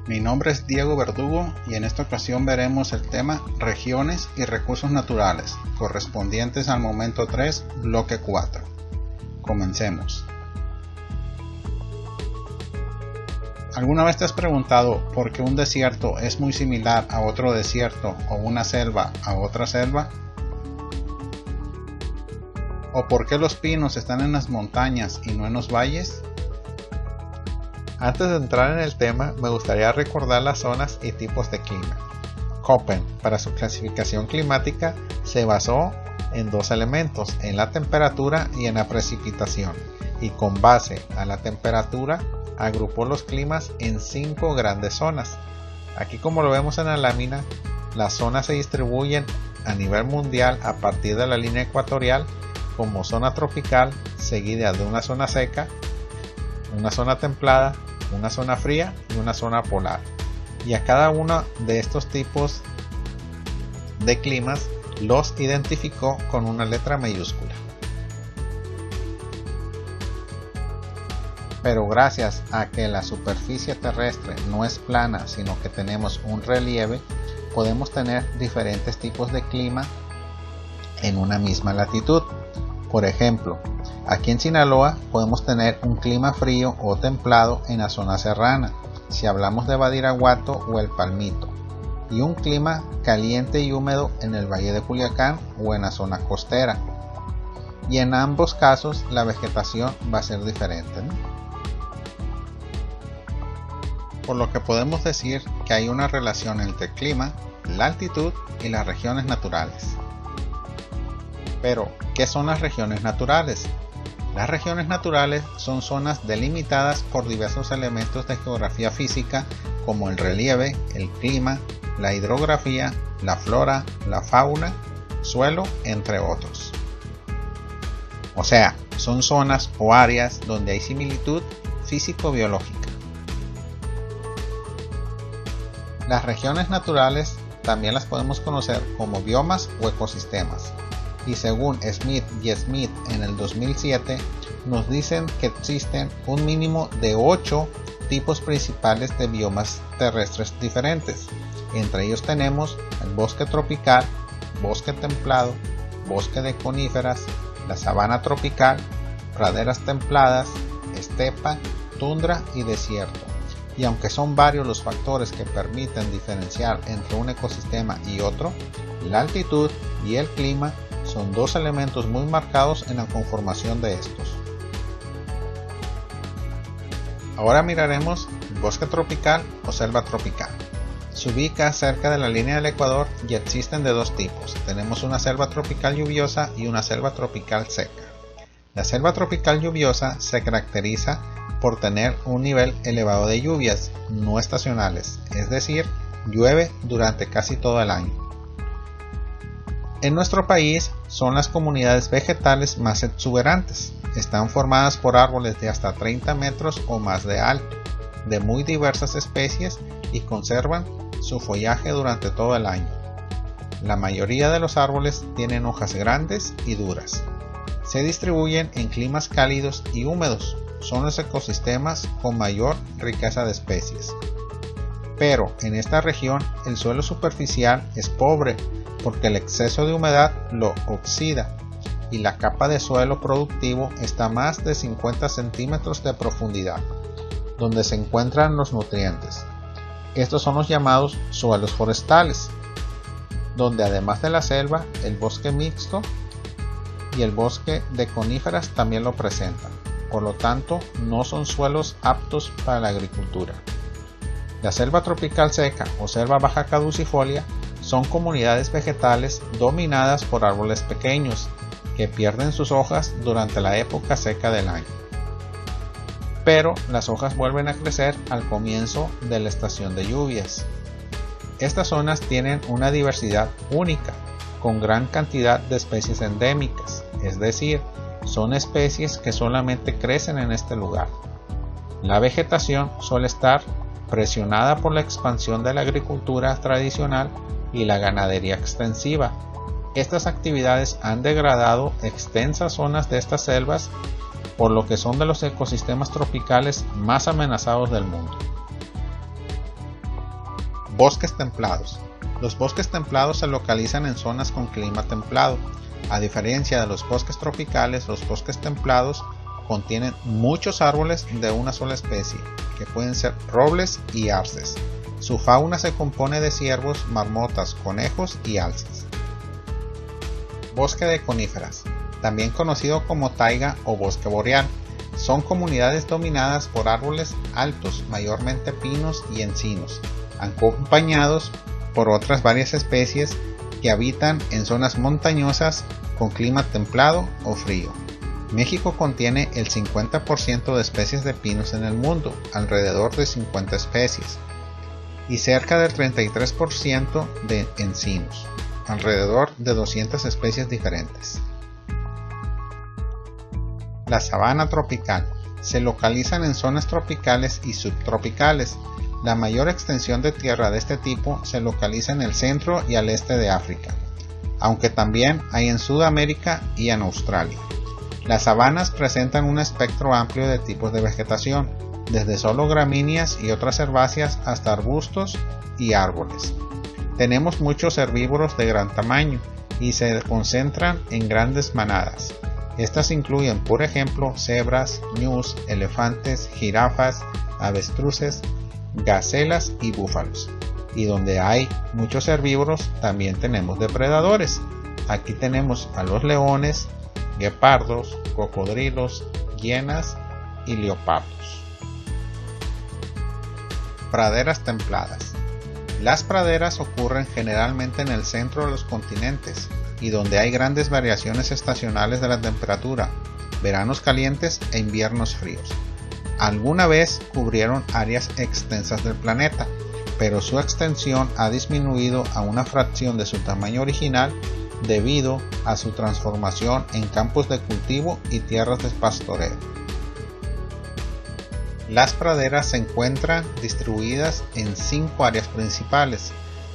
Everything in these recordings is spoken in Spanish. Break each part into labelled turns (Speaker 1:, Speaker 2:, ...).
Speaker 1: Mi nombre es Diego Verdugo y en esta ocasión veremos el tema Regiones y recursos naturales, correspondientes al momento 3, bloque 4. Comencemos. ¿Alguna vez te has preguntado por qué un desierto es muy similar a otro desierto o una selva a otra selva? ¿O por qué los pinos están en las montañas y no en los valles?
Speaker 2: Antes de entrar en el tema, me gustaría recordar las zonas y tipos de clima. Köppen, para su clasificación climática, se basó en dos elementos, en la temperatura y en la precipitación, y con base a la temperatura, agrupó los climas en 5 grandes zonas. Aquí, como lo vemos en la lámina, las zonas se distribuyen a nivel mundial a partir de la línea ecuatorial como zona tropical, seguida de una zona seca, una zona templada, una zona fría y una zona polar. Y a cada uno de estos tipos de climas los identificó con una letra mayúscula. Pero gracias a que la superficie terrestre no es plana, sino que tenemos un relieve, podemos tener diferentes tipos de clima en una misma latitud. Por ejemplo, aquí en Sinaloa podemos tener un clima frío o templado en la zona serrana, si hablamos de Badiraguato o el Palmito, y un clima caliente y húmedo en el Valle de Culiacán o en la zona costera. Y en ambos casos la vegetación va a ser diferente, ¿no? Por lo que podemos decir que hay una relación entre el clima, la altitud y las regiones naturales. Pero, ¿qué son las regiones naturales? Las regiones naturales son zonas delimitadas por diversos elementos de geografía física como el relieve, el clima, la hidrografía, la flora, la fauna, suelo, entre otros. O sea, son zonas o áreas donde hay similitud físico-biológica. Las regiones naturales también las podemos conocer como biomas o ecosistemas. Y según Smith y Smith en el 2007, nos dicen que existen un mínimo de 8 tipos principales de biomas terrestres diferentes. Entre ellos tenemos el bosque tropical, bosque templado, bosque de coníferas, la sabana tropical, praderas templadas, estepa, tundra y desierto. Y aunque son varios los factores que permiten diferenciar entre un ecosistema y otro, la altitud y el clima son dos elementos muy marcados en la conformación de estos. Ahora miraremos el bosque tropical o selva tropical. Se ubica cerca de la línea del Ecuador y existen de dos tipos. Tenemos una selva tropical lluviosa y una selva tropical seca. La selva tropical lluviosa se caracteriza por tener un nivel elevado de lluvias no estacionales, es decir, llueve durante casi todo el año. En nuestro país son las comunidades vegetales más exuberantes. Están formadas por árboles de hasta 30 metros o más de alto, de muy diversas especies y conservan su follaje durante todo el año. La mayoría de los árboles tienen hojas grandes y duras. Se distribuyen en climas cálidos y húmedos. Son los ecosistemas con mayor riqueza de especies. Pero en esta región el suelo superficial es pobre porque el exceso de humedad lo oxida y la capa de suelo productivo está a más de 50 centímetros de profundidad, donde se encuentran los nutrientes. Estos son los llamados suelos forestales, donde además de la selva, el bosque mixto y el bosque de coníferas también lo presentan. Por lo tanto, no son suelos aptos para la agricultura. La selva tropical seca o selva baja caducifolia son comunidades vegetales dominadas por árboles pequeños que pierden sus hojas durante la época seca del año. Pero las hojas vuelven a crecer al comienzo de la estación de lluvias. Estas zonas tienen una diversidad única, con gran cantidad de especies endémicas, es decir, son especies que solamente crecen en este lugar. La vegetación suele estar presionada por la expansión de la agricultura tradicional y la ganadería extensiva. Estas actividades han degradado extensas zonas de estas selvas, por lo que son de los ecosistemas tropicales más amenazados del mundo. Bosques templados. Los bosques templados se localizan en zonas con clima templado. A diferencia de los bosques tropicales, los bosques templados contienen muchos árboles de una sola especie, que pueden ser robles y arces. Su fauna se compone de ciervos, marmotas, conejos y alces. Bosque de coníferas, también conocido como taiga o bosque boreal, son comunidades dominadas por árboles altos, mayormente pinos y encinos, acompañados por otras varias especies que habitan en zonas montañosas con clima templado o frío. México contiene el 50% de especies de pinos en el mundo, alrededor de 50 especies, y cerca del 33% de encinos, alrededor de 200 especies diferentes. La sabana tropical. Se localizan en zonas tropicales y subtropicales. La mayor extensión de tierra de este tipo se localiza en el centro y al este de África, aunque también hay en Sudamérica y en Australia. Las sabanas presentan un espectro amplio de tipos de vegetación, desde solo gramíneas y otras herbáceas hasta arbustos y árboles. Tenemos muchos herbívoros de gran tamaño y se concentran en grandes manadas. Estas incluyen, por ejemplo, cebras, ñus, elefantes, jirafas, avestruces, gacelas y búfalos. Y donde hay muchos herbívoros también tenemos depredadores. Aquí tenemos a los leones, guepardos, cocodrilos, hienas y leopardos. Praderas templadas. Las praderas ocurren generalmente en el centro de los continentes y donde hay grandes variaciones estacionales de la temperatura, veranos calientes e inviernos fríos. Alguna vez cubrieron áreas extensas del planeta, pero su extensión ha disminuido a una fracción de su tamaño original debido a su transformación en campos de cultivo y tierras de pastoreo. Las praderas se encuentran distribuidas en 5 áreas principales.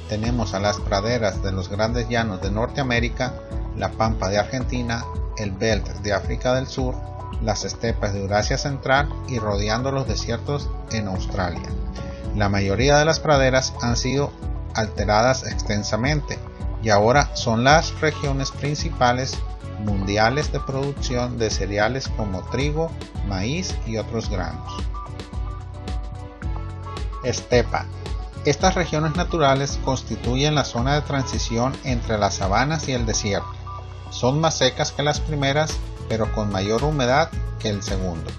Speaker 2: Tenemos a las praderas de los grandes llanos de Norteamérica, la pampa de Argentina, el belt de África del Sur, las estepas de Eurasia Central y rodeando los desiertos en Australia. La mayoría de las praderas han sido alteradas extensamente y ahora son las regiones principales mundiales de producción de cereales como trigo, maíz y otros granos. Estepa. Estas regiones naturales constituyen la zona de transición entre las sabanas y el desierto. Son más secas que las primeras, pero con mayor humedad que el segundo.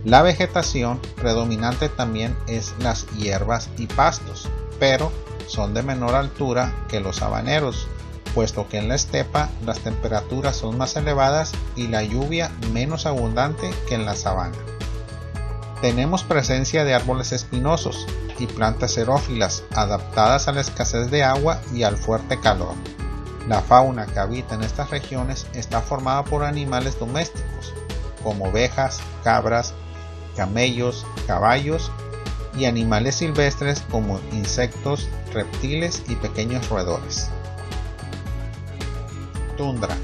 Speaker 2: La vegetación predominante también es las hierbas y pastos, pero son de menor altura que los sabaneros, puesto que en la estepa las temperaturas son más elevadas y la lluvia menos abundante que en la sabana. Tenemos presencia de árboles espinosos y plantas xerófilas adaptadas a la escasez de agua y al fuerte calor. La fauna que habita en estas regiones está formada por animales domésticos, como ovejas, cabras, camellos, caballos y animales silvestres como insectos, reptiles y pequeños roedores. Tundra.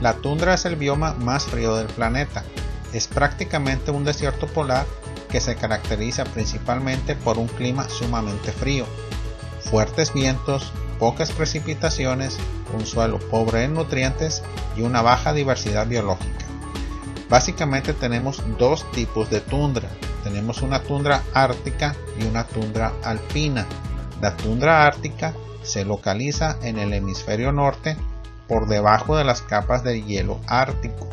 Speaker 2: La tundra es el bioma más frío del planeta. Es prácticamente un desierto polar que se caracteriza principalmente por un clima sumamente frío, fuertes vientos, pocas precipitaciones, un suelo pobre en nutrientes y una baja diversidad biológica. Básicamente tenemos dos tipos de tundra. Tenemos una tundra ártica y una tundra alpina. La tundra ártica se localiza en el hemisferio norte por debajo de las capas de hielo ártico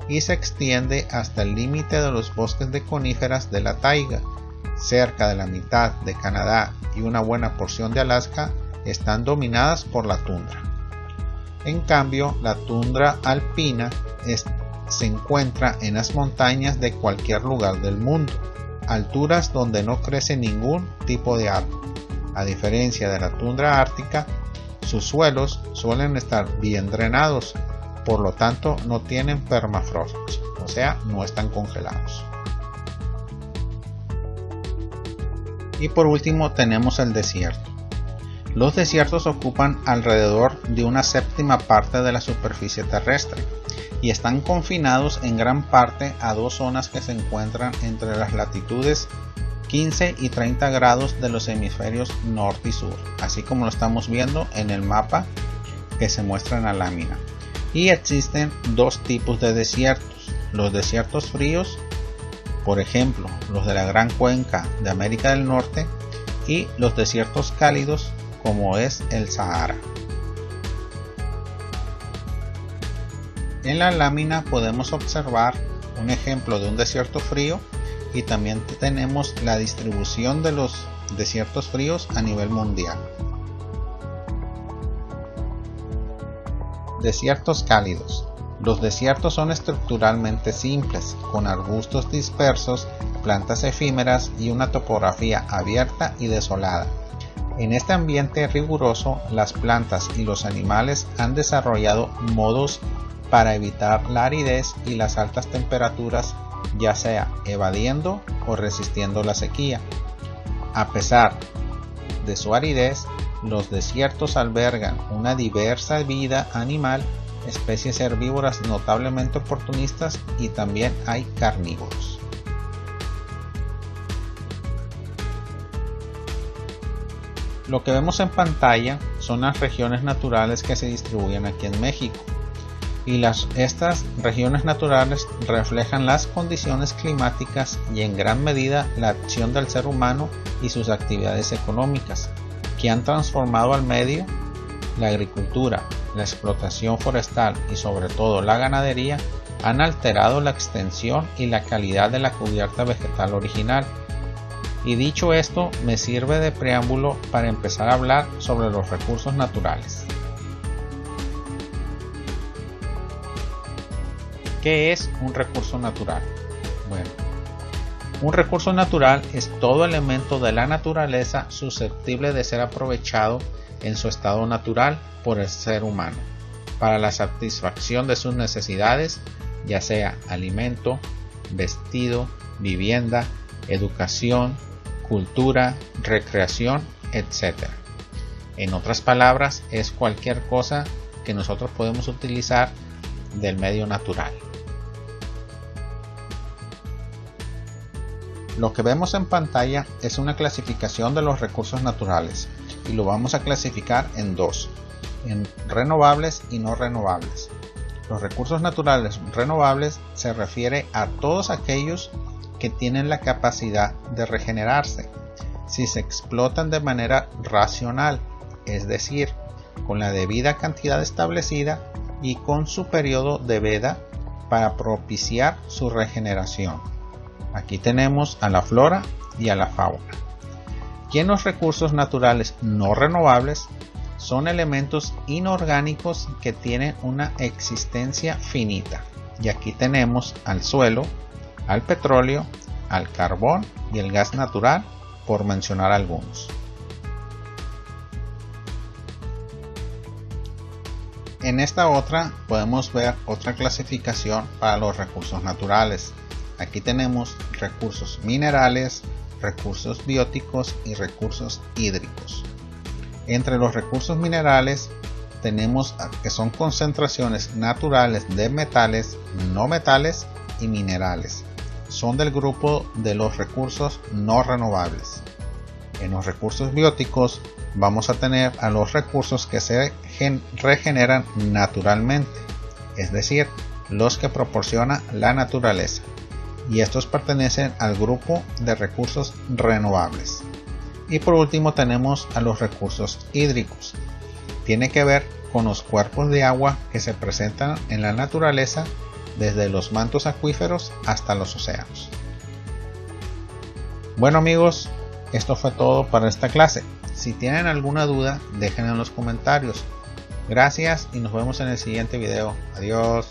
Speaker 2: y se extiende hasta el límite de los bosques de coníferas de la taiga. Cerca de la mitad de Canadá y una buena porción de Alaska están dominadas por la tundra. En cambio, la tundra alpina se encuentra en las montañas de cualquier lugar del mundo, alturas donde no crece ningún tipo de árbol. A diferencia de la tundra ártica, sus suelos suelen estar bien drenados, por lo tanto no tienen permafrost, o sea, no están congelados. Y por último tenemos el desierto. Los desiertos ocupan alrededor de una séptima parte de la superficie terrestre y están confinados en gran parte a dos zonas que se encuentran entre las latitudes 15 y 30 grados de los hemisferios norte y sur, así como lo estamos viendo en el mapa que se muestra en la lámina. Y existen dos tipos de desiertos: los desiertos fríos, por ejemplo los de la Gran Cuenca de América del Norte, y los desiertos cálidos como es el Sahara. En la lámina podemos observar un ejemplo de un desierto frío y también tenemos la distribución de los desiertos fríos a nivel mundial. Desiertos cálidos. Los desiertos son estructuralmente simples, con arbustos dispersos, plantas efímeras y una topografía abierta y desolada. En este ambiente riguroso, las plantas y los animales han desarrollado modos para evitar la aridez y las altas temperaturas, ya sea evadiendo o resistiendo la sequía. A pesar de su aridez, los desiertos albergan una diversa vida animal, especies herbívoras notablemente oportunistas y también hay carnívoros. Lo que vemos en pantalla son las regiones naturales que se distribuyen aquí en México. Y estas regiones naturales reflejan las condiciones climáticas y en gran medida la acción del ser humano y sus actividades económicas, que han transformado al medio. La agricultura, la explotación forestal y sobre todo la ganadería han alterado la extensión y la calidad de la cubierta vegetal original. Y dicho esto, me sirve de preámbulo para empezar a hablar sobre los recursos naturales. ¿Qué es un recurso natural? Bueno, un recurso natural es todo elemento de la naturaleza susceptible de ser aprovechado en su estado natural por el ser humano para la satisfacción de sus necesidades, ya sea alimento, vestido, vivienda, educación, cultura, recreación, etc. En otras palabras, es cualquier cosa que nosotros podemos utilizar del medio natural. Lo que vemos en pantalla es una clasificación de los recursos naturales y lo vamos a clasificar en dos, en renovables y no renovables. Los recursos naturales renovables se refiere a todos aquellos que tienen la capacidad de regenerarse si se explotan de manera racional, es decir, con la debida cantidad establecida y con su periodo de veda para propiciar su regeneración. Aquí tenemos a la flora y a la fauna. Y en los recursos naturales no renovables son elementos inorgánicos que tienen una existencia finita. Y aquí tenemos al suelo, al petróleo, al carbón y el gas natural, por mencionar algunos. En esta otra podemos ver otra clasificación para los recursos naturales. Aquí tenemos recursos minerales, recursos bióticos y recursos hídricos. Entre los recursos minerales tenemos que son concentraciones naturales de metales, no metales y minerales. Son del grupo de los recursos no renovables. En los recursos bióticos vamos a tener a los recursos que se regeneran naturalmente, es decir, los que proporciona la naturaleza. Y estos pertenecen al grupo de recursos renovables. Y por último tenemos a los recursos hídricos. Tiene que ver con los cuerpos de agua que se presentan en la naturaleza, desde los mantos acuíferos hasta los océanos. Bueno amigos, esto fue todo para esta clase. Si tienen alguna duda, déjenla en los comentarios. Gracias y nos vemos en el siguiente video. Adiós.